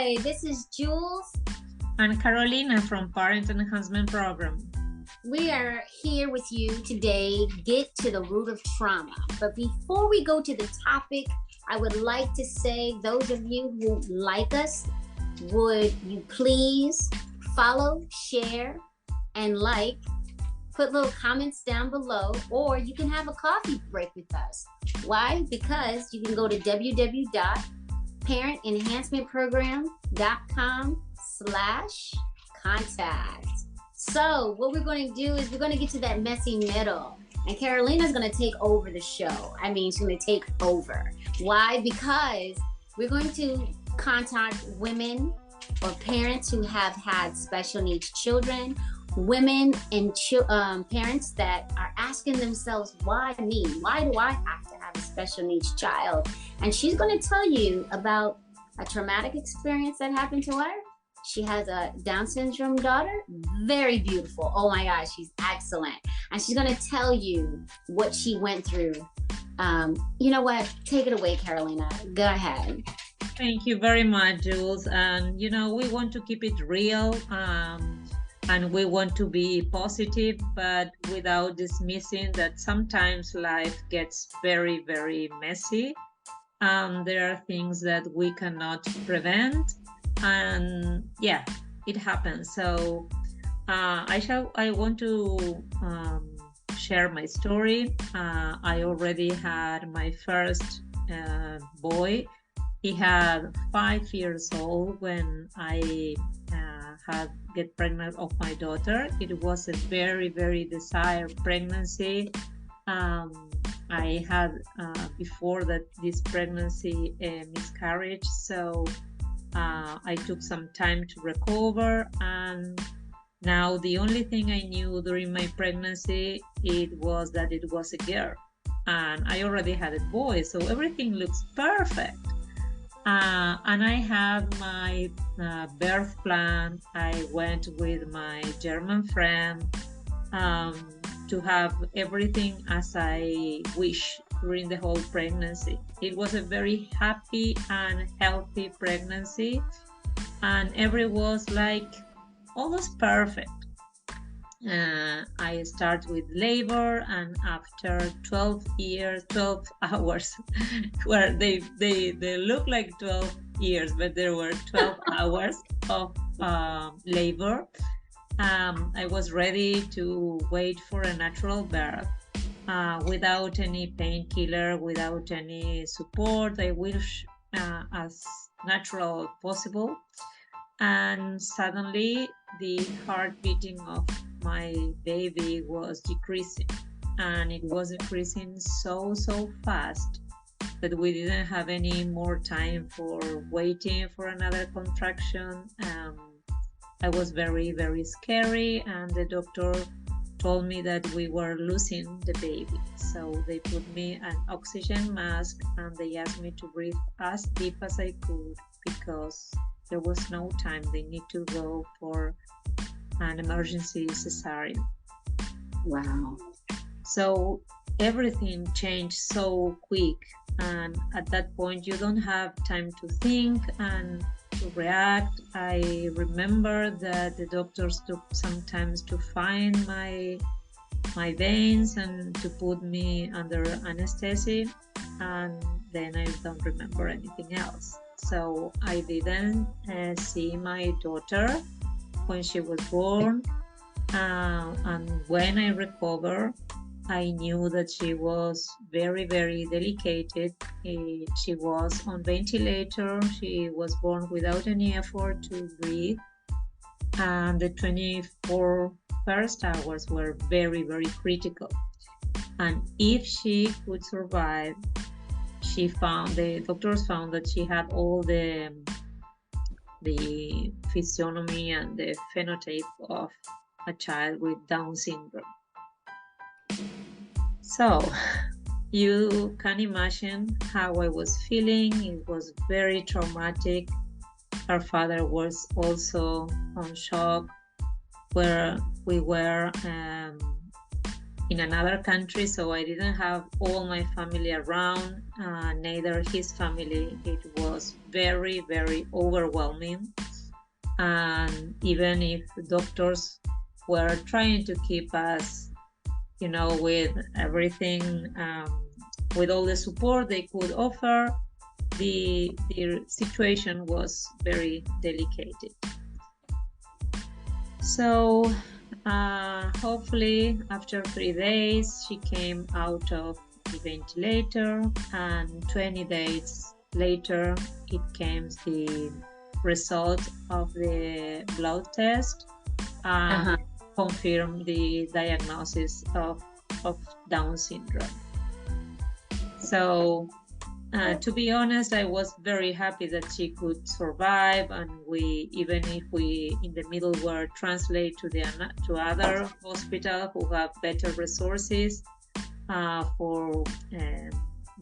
Hi, this is Jules. And Carolina from Parent Enhancement Program. We are here with you today, get to the root of trauma. But before we go to the topic, I would like to say, those of you who like us, would you please follow, share, and like, put little comments down below, or you can have a coffee break with us. Why? Because you can go to www.parentenhancementprogram.com/contact. So what we're going to do is we're going to get to that messy middle. And Carolina's going to take over the show. I mean, she's going to take over. Why? Because we're going to contact women or parents who have had special needs children, women and parents that are asking themselves, why me? Why do I have to have a special needs child? And she's going to tell you about a traumatic experience that happened to her. She has a Down syndrome daughter, very beautiful. Oh my gosh, she's excellent. And she's gonna tell you what she went through. You know what? Take it away, Carolina. Go ahead. Thank you very much, Jules. And you know, we want to keep it real, and we want to be positive, but without dismissing that sometimes life gets very, very messy. There are things that we cannot prevent. And yeah, it happens. So I want to share my story. I already had my first boy. He had 5 years old when I had get pregnant of my daughter. It was a very, very desired pregnancy. I had before that this pregnancy miscarriage, so I took some time to recover, and now the only thing I knew during my pregnancy was that it was a girl, and I already had a boy, so everything looks perfect. And I had my birth plan. I went with my German friend to have everything as I wish during the whole pregnancy. It was a very happy and healthy pregnancy, and everything was like almost perfect. I start with labor, and after 12 hours, where they look like 12 years, but there were 12 hours of labor. I was ready to wait for a natural birth. Without any painkiller, without any support. I wish as natural as possible. And suddenly the heart beating of my baby was decreasing, and it was decreasing so fast that we didn't have any more time for waiting for another contraction. I was very, very scary, and the doctor told me that we were losing the baby. So they put me an oxygen mask, and they asked me to breathe as deep as I could because there was no time. They need to go for an emergency cesarean. Wow. So everything changed so quick, and at that point you don't have time to think and to react. I remember that the doctors took some time to find my veins and to put me under anesthesia, and then I don't remember anything else. So I didn't see my daughter when she was born, and when I recovered, I knew that she was very, very delicate. She was on ventilator. She was born without any effort to breathe. And the 24 first hours were very, very critical. And if she could survive, the doctors found that she had all the physiognomy and the phenotype of a child with Down syndrome. So you can imagine how I was feeling. It was very traumatic. Her father was also on shock, where we were in another country, so I didn't have all my family around, neither his family. It was very, very overwhelming. And even if doctors were trying to keep us, with everything, with all the support they could offer, the situation was very delicate. So hopefully after 3 days she came out of the ventilator, and 20 days later it came the result of the blood test and confirmed the diagnosis of Down syndrome. So to be honest, I was very happy that she could survive, and even if we in the middle were translate to other hospitals who have better resources for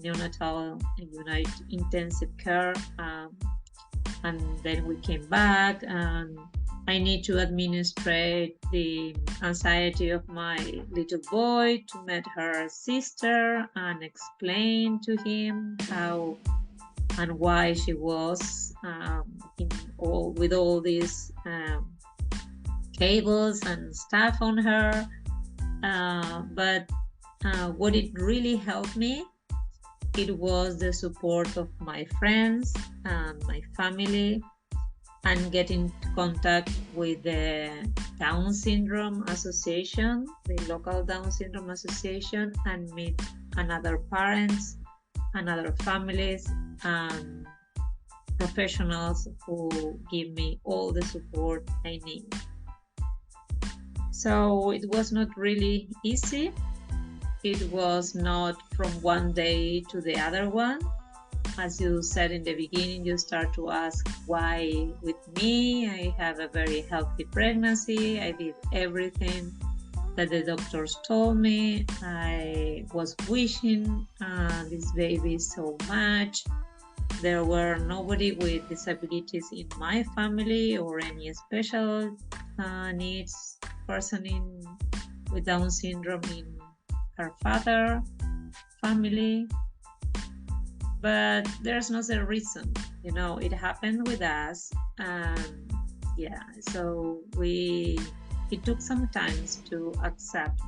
neonatal unit intensive care, and then we came back, and I need to administrate the anxiety of my little boy to meet her sister and explain to him how and why she was with all these cables and stuff on her. But what it really helped me, it was the support of my friends and my family, and get in contact with the Down Syndrome Association, the local Down Syndrome Association, and meet another parents and other families and professionals who give me all the support I need. So it was not really easy. It was not from one day to the other one. As you said in the beginning, you start to ask why with me. I have a very healthy pregnancy. I did everything that the doctors told me. I was wishing this baby so much. There were nobody with disabilities in my family or any special needs person with Down syndrome in her father family. But there's not a reason, it happened with us. And so it took some time to accept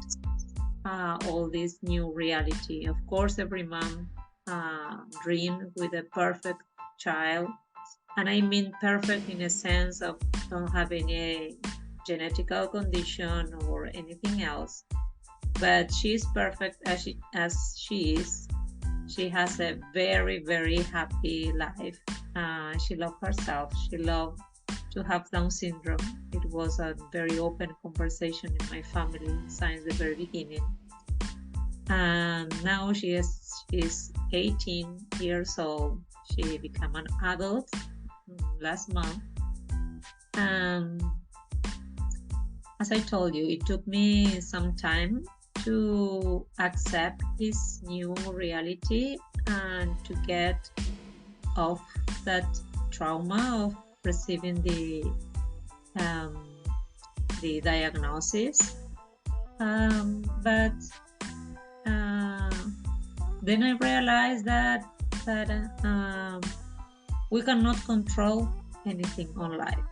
all this new reality. Of course, every mom dreams with a perfect child. And I mean perfect in a sense of not having a genetical condition or anything else. But she's perfect as she is. She has a very, very happy life. She loved herself. She loved to have Down syndrome. It was a very open conversation in my family since the very beginning. And now she is 18 years old. She became an adult last month. And as I told you, it took me some time to accept this new reality and to get off that trauma of receiving the diagnosis. But then I realized that we cannot control anything on life.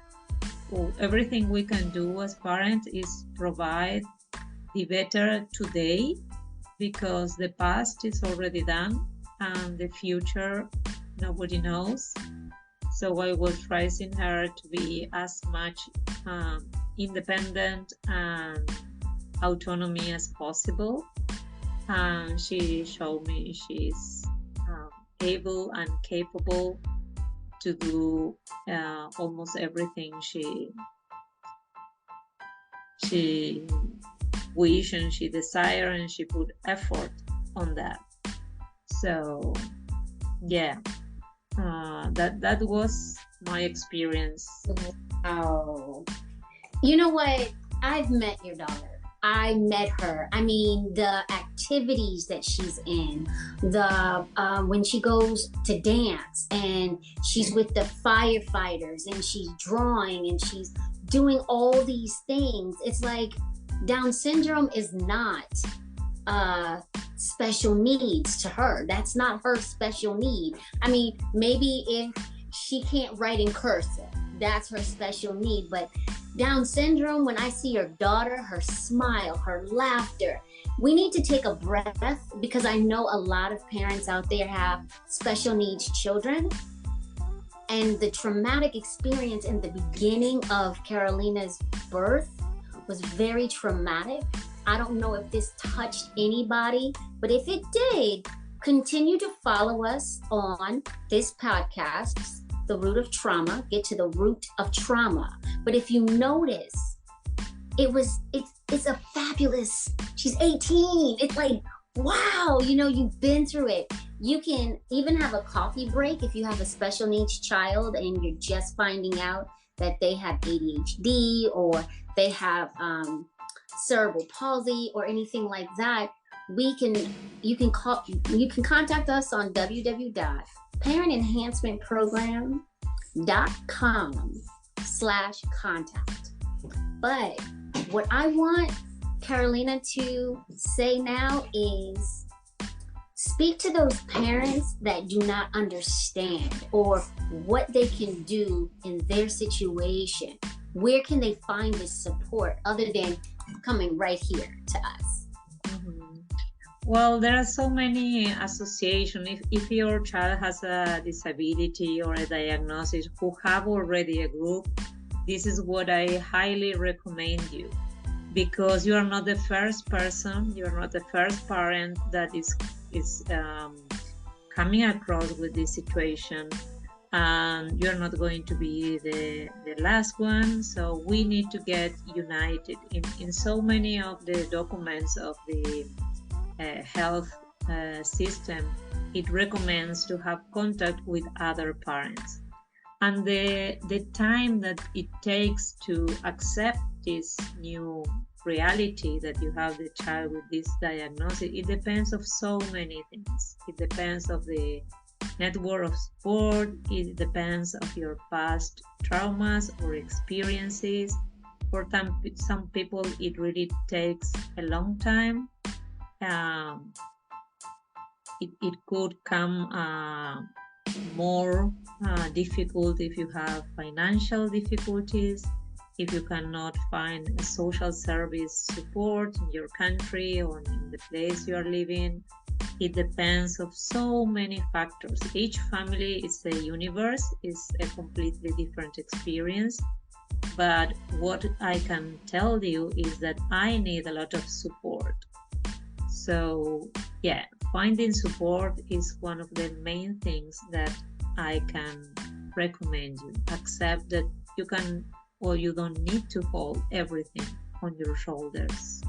So everything we can do as parents is provide the better today, because the past is already done and the future nobody knows. So I was raising her to be as much independent and autonomy as possible, and she showed me she's able and capable to do almost everything she wish and she desire, and she put effort on that. So that was my experience. Oh, you know what? I've met your daughter. I met her. I mean, the activities that she's in, when she goes to dance and she's with the firefighters and she's drawing and she's doing all these things. It's like Down syndrome is not special needs to her. That's not her special need. I mean, maybe if she can't write in cursive, that's her special need. But Down syndrome, when I see your daughter, her smile, her laughter, we need to take a breath, because I know a lot of parents out there have special needs children. And the traumatic experience in the beginning of Carolina's birth was very traumatic. I don't know if this touched anybody, but if it did, continue to follow us on this podcast, The Root of Trauma. Get to the root of trauma. But if you notice, it's a fabulous, she's 18. It's like, wow, you've been through it. You can even have a coffee break if you have a special needs child and you're just finding out that they have ADHD or they have cerebral palsy or anything like that. You can contact us on www.parentenhancementprogram.com/contact. But what I want Carolina to say now is speak to those parents that do not understand or what they can do in their situation. Where can they find this support other than coming right here to us? Mm-hmm. Well, there are so many associations. If your child has a disability or a diagnosis who have already a group, this is what I highly recommend you, because you are not the first person, you are not the first parent that is coming across with this situation, and you're not going to be the last one. So we need to get united. In so many of the documents of the health system, it recommends to have contact with other parents. And the time that it takes to accept this new reality that you have the child with this diagnosis, it depends of so many things. It depends of the network of support, it depends of your past traumas or experiences. For some people, it really takes a long time. It could come more difficult if you have financial difficulties, if you cannot find a social service support in your country or in the place you are living. It depends of so many factors. Each family is a universe, is a completely different experience. But what I can tell you is that I need a lot of support. So yeah, finding support is one of the main things that I can recommend you. Accept that you can, or you don't need to hold everything on your shoulders.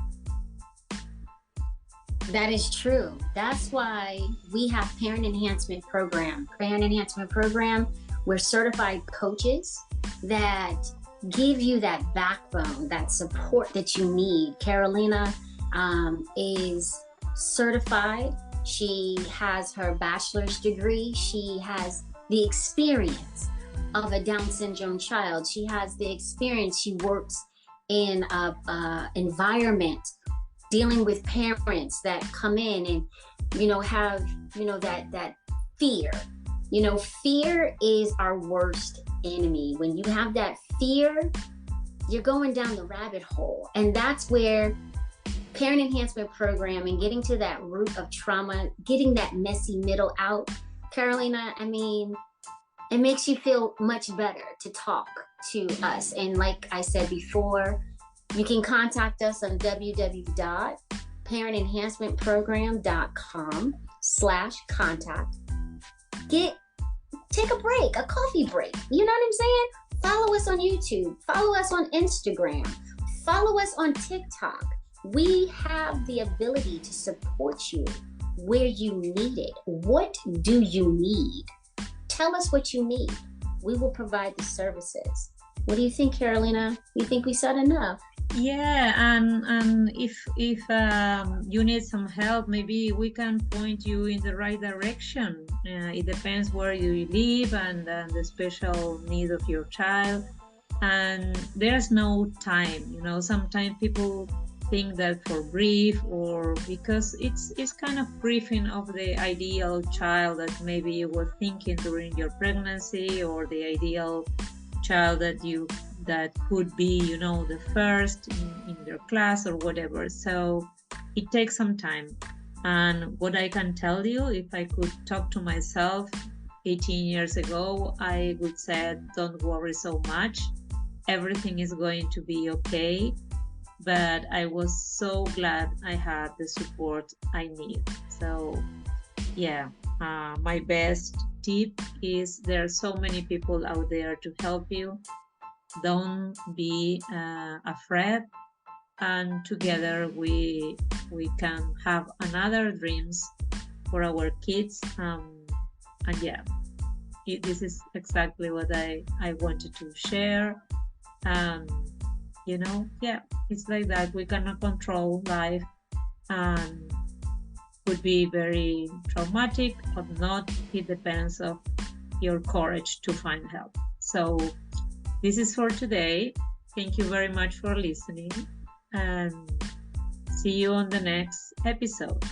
That is true. That's why we have Parent Enhancement Program. Parent Enhancement Program, we're certified coaches that give you that backbone, that support that you need. Carolina is certified. She has her bachelor's degree. She has the experience of a Down syndrome child. She has the experience. She works in a environment dealing with parents that come in and have that fear. Fear is our worst enemy. When you have that fear, you're going down the rabbit hole. And that's where Parent Enhancement Program and getting to that root of trauma, getting that messy middle out, Carolina, I mean, it makes you feel much better to talk to us. And like I said before, you can contact us on www.parentenhancementprogram.com/contact. Take a break, a coffee break. You know what I'm saying? Follow us on YouTube. Follow us on Instagram. Follow us on TikTok. We have the ability to support you where you need it. What do you need? Tell us what you need. We will provide the services. What do you think, Carolina? You think we said enough? Yeah, and if you need some help, maybe we can point you in the right direction. It depends where you live and the special need of your child. And there's no time. Sometimes people think that for grief, or because it's kind of grieving of the ideal child that maybe you were thinking during your pregnancy, or the ideal child that could be, you know, the first in their class or whatever. So it takes some time. And what I can tell you, if I could talk to myself 18 years ago, I would say, don't worry so much. Everything is going to be okay. But I was so glad I had the support I need. So yeah, my best tip is there are so many people out there to help you. Don't be afraid, and together we can have another dreams for our kids. And yeah, this is exactly what I wanted to share. Um, you know, yeah, it's like that. We cannot control life, and could be very traumatic or not. It depends of your courage to find help. So this is for today. Thank you very much for listening, and see you on the next episode.